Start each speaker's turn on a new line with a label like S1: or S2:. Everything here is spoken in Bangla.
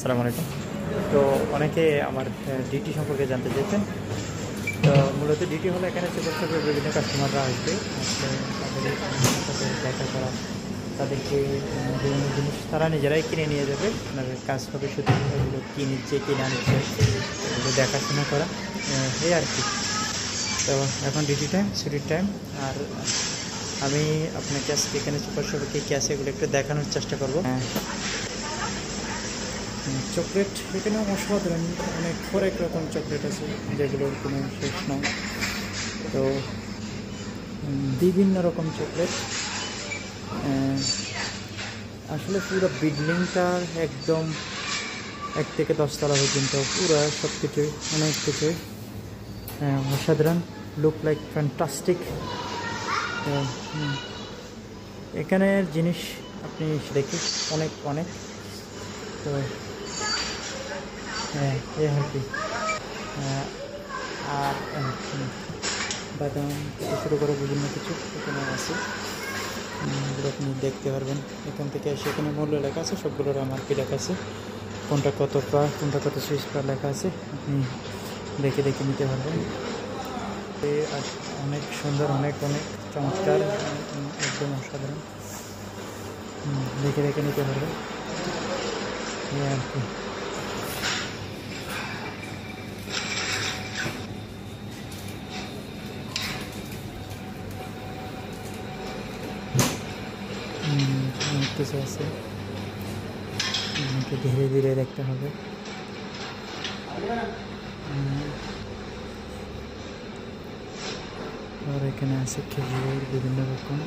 S1: আসসালামু আলাইকুম। তো অনেকে আমার ডিটি সম্পর্কে জানতে চাইছেন। তো মূলত ডিটি হলো এখানে সুপার শপের বিভিন্ন কাস্টমাররা আসবে, আসলে তাদের সাথে দেখা করা, তাদেরকে বিভিন্ন জিনিস তারা নিজেরাই কিনে নিয়ে যাবে। আপনার কাজ হবে শুধু এগুলো কিনে আনছে এগুলো দেখাশোনা করা, এই আর কি। তো এখন ডিটি টাইম, ছুটির টাইম, আর আমি আপনাকে আজকে এখানে সুপার শপে কী আছে এগুলো একটু দেখানোর চেষ্টা করবো। চকলেট এখানেও অসাধারণ অনেক হরেক রকম চকলেট আছে যেগুলোর কোনো শেষ নাই। তো বিভিন্ন রকম চকলেট, আসলে পুরো বিল্ডিংটার একদম 1 থেকে 10 তলা পর্যন্ত পুরো সব কিছুই অনেক কিছুই অসাধারণ, লুক লাইক ফ্যান্টাস্টিক। এখানের জিনিস আপনি দেখি অনেক অনেক। তো এই আর কি। আর বাদাম থেকে শুরু করে বিভিন্ন কিছু এখানে আছে, এগুলো আপনি দেখতে পারবেন। এখান থেকে সেখানে মূল্য লেখা আছে, সবগুলোর এমআরপি লেখা আছে, কোনটা কত পা কোনটা কত সুইচ পা লেখা আছে, আপনি দেখে দেখে নিতে পারবেন। আর অনেক সুন্দর, অনেক অনেক চমৎকার, একদম অসাধারণ, দেখে দেখে নিতে পারবেন এই আর কি। অনেক কিছু আছে, আমাকে ধীরে ধীরে দেখতে হবে। আর এখানে আছে খেজুর বিভিন্ন রকম,